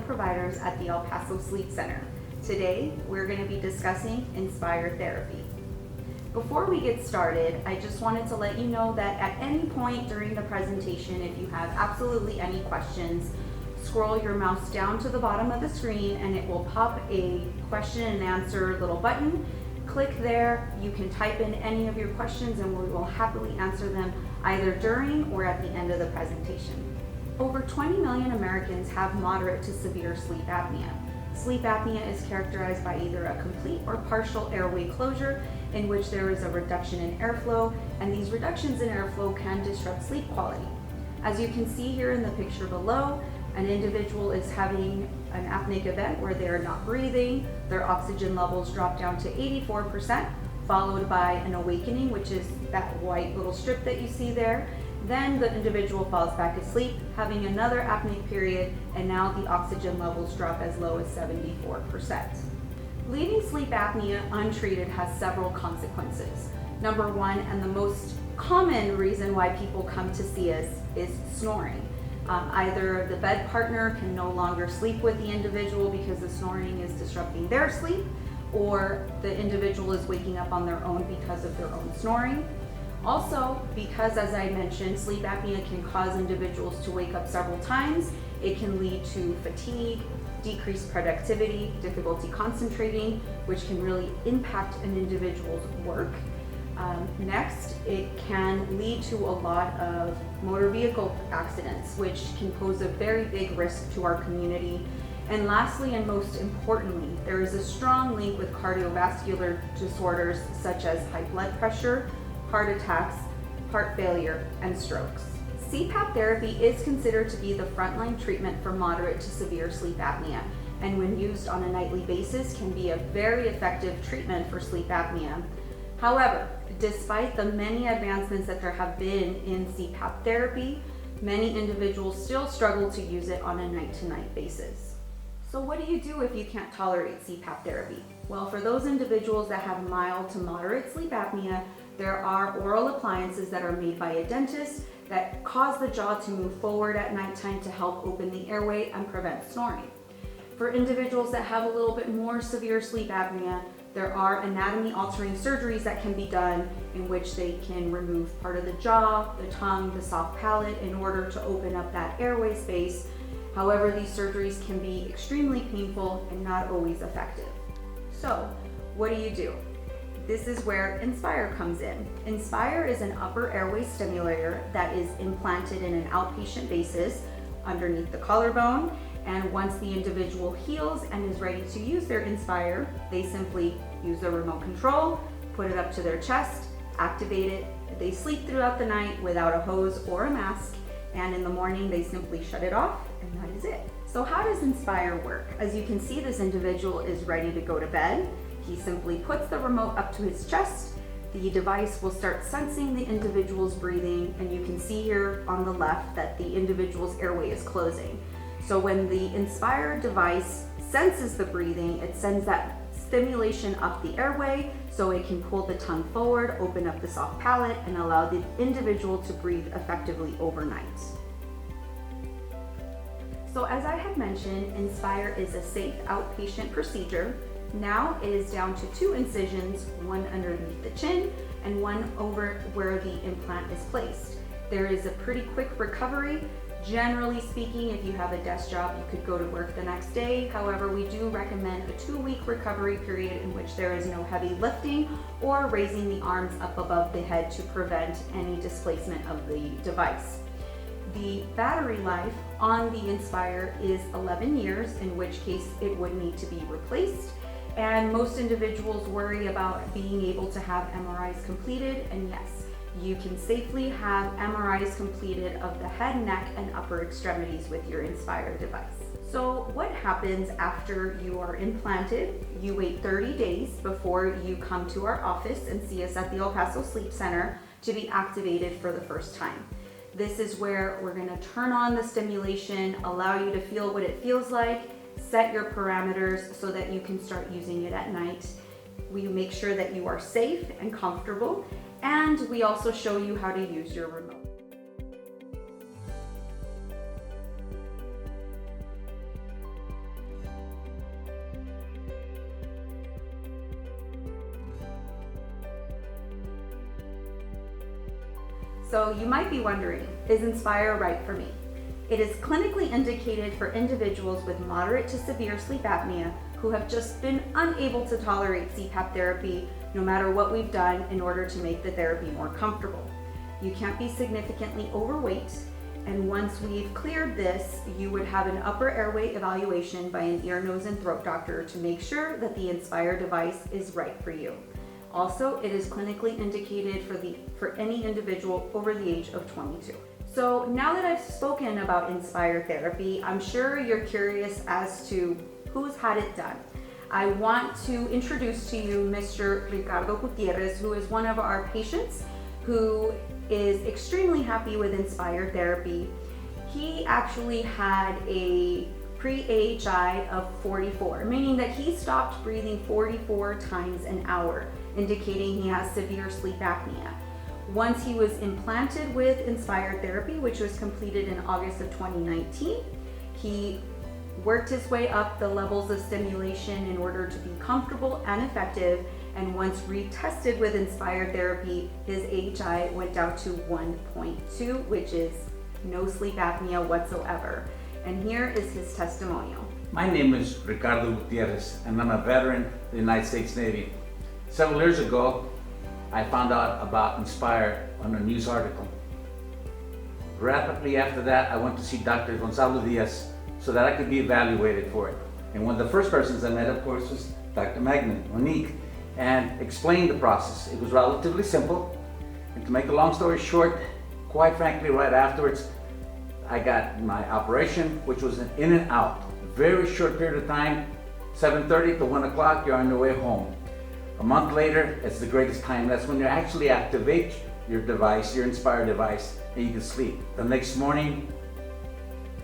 providers at the El Paso Sleep Center. Today, we're going to be discussing Inspire therapy. Before we get started, I just wanted to let you know that at any point during the presentation, if you have absolutely any questions, scroll your mouse down to the bottom of the screen and it will pop a question and answer little button. Click there, you can type in any of your questions and we will happily answer them either during or at the end of the presentation. Over 20 million Americans have moderate to severe sleep apnea. Sleep apnea is characterized by either a complete or partial airway closure in which there is a reduction in airflow, and these reductions in airflow can disrupt sleep quality. As you can see here in the picture below, an individual is having an apneic event where they are not breathing, their oxygen levels drop down to 84%, followed by an awakening, which is that white little strip that you see there. Then the individual falls back asleep, having another apneic period, and now the oxygen levels drop as low as 74%. Leaving sleep apnea untreated has several consequences. Number one, and the most common reason why people come to see us, is snoring. Either the bed partner can no longer sleep with the individual because the snoring is disrupting their sleep, or the individual is waking up on their own because of their own snoring. Also, because as I mentioned, sleep apnea can cause individuals to wake up several times, it can lead to fatigue, decreased productivity, difficulty concentrating, which can really impact an individual's work. Next, it can lead to a lot of motor vehicle accidents, which can pose a very big risk to our community. And lastly, and most importantly, there is a strong link with cardiovascular disorders such as high blood pressure, heart attacks, heart failure, and strokes. CPAP therapy is considered to be the frontline treatment for moderate to severe sleep apnea, and when used on a nightly basis can be a very effective treatment for sleep apnea. However, despite the many advancements that there have been in CPAP therapy, many individuals still struggle to use it on a night-to-night basis. So what do you do if you can't tolerate CPAP therapy? Well, for those individuals that have mild to moderate sleep apnea, there are oral appliances that are made by a dentist that cause the jaw to move forward at nighttime to help open the airway and prevent snoring. For individuals that have a little bit more severe sleep apnea, there are anatomy altering surgeries that can be done in which they can remove part of the jaw, the tongue, the soft palate in order to open up that airway space. However, these surgeries can be extremely painful and not always effective. So, what do? This is where Inspire comes in. Inspire is an upper airway stimulator that is implanted in an outpatient basis underneath the collarbone. And once the individual heals and is ready to use their Inspire, they simply use their remote control, put it up to their chest, activate it. They sleep throughout the night without a hose or a mask, and in the morning they simply shut it off, and that is it. So how does Inspire work? As you can see, this individual is ready to go to bed. He simply puts the remote up to his chest. The device will start sensing the individual's breathing, and you can see here on the left that the individual's airway is closing. So when the Inspire device senses the breathing, it sends that stimulation up the airway so it can pull the tongue forward, open up the soft palate, and allow the individual to breathe effectively overnight. So as I had mentioned, Inspire is a safe outpatient procedure. Now it is down to 2 incisions, one underneath the chin and one over where the implant is placed. There is a pretty quick recovery. Generally speaking, if you have a desk job, you could go to work the next day. However, we do recommend a 2-week recovery period in which there is no heavy lifting or raising the arms up above the head to prevent any displacement of the device. The battery life on the Inspire is 11 years, in which case it would need to be replaced. And most individuals worry about being able to have MRIs completed, and yes, you can safely have MRIs completed of the head, neck, and upper extremities with your Inspire device. So what happens after you are implanted? You wait 30 days before you come to our office and see us at the El Paso Sleep Center to be activated for the first time. This is where we're going to turn on the stimulation, allow you to feel what it feels like, set your parameters so that you can start using it at night. We make sure that you are safe and comfortable, and we also show you how to use your remote. So you might be wondering, is Inspire right for me? It is clinically indicated for individuals with moderate to severe sleep apnea who have just been unable to tolerate CPAP therapy no matter what we've done in order to make the therapy more comfortable. You can't be significantly overweight, and once we've cleared this, you would have an upper airway evaluation by an ear, nose, and throat doctor to make sure that the Inspire device is right for you. Also, it is clinically indicated for any individual over the age of 22. So now that I've spoken about Inspire therapy, I'm sure you're curious as to who's had it done. I want to introduce to you Mr. Ricardo Gutierrez, who is one of our patients who is extremely happy with Inspire therapy. He actually had a pre-AHI of 44, meaning that he stopped breathing 44 times an hour, indicating he has severe sleep apnea. Once he was implanted with Inspire therapy, which was completed in August of 2019, he worked his way up the levels of stimulation in order to be comfortable and effective, and once retested with Inspire therapy, his AHI went down to 1.2, which is no sleep apnea whatsoever. And here is his testimonial. My name is Ricardo Gutierrez, and I'm a veteran of the United States Navy. Several years ago, I found out about Inspire on a news article. Rapidly after that, I went to see Dr. Gonzalo Diaz so that I could be evaluated for it. And one of the first persons I met, of course, was Dr. Monique, and explained the process. It was relatively simple. And to make a long story short, quite frankly, right afterwards, I got my operation, which was an in and out. Very short period of time, 7:30 to 1 o'clock, you're on your way home. A month later, it's the greatest time. That's when you actually activate your device, your Inspire device, and you can sleep. The next morning,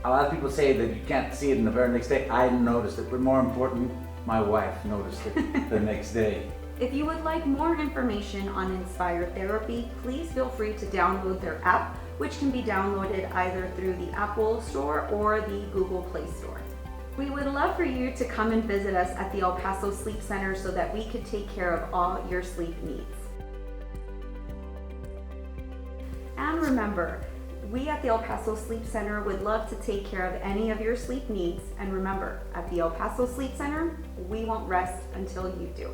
a lot of people say that you can't see it in the very next day. I noticed it, but more important, my wife noticed it the next day. If you would like more information on Inspire therapy, please feel free to download their app, which can be downloaded either through the Apple Store or the Google Play Store. We would love for you to come and visit us at the El Paso Sleep Center so that we could take care of all your sleep needs. And remember, we at the El Paso Sleep Center would love to take care of any of your sleep needs. And remember, at the El Paso Sleep Center, we won't rest until you do.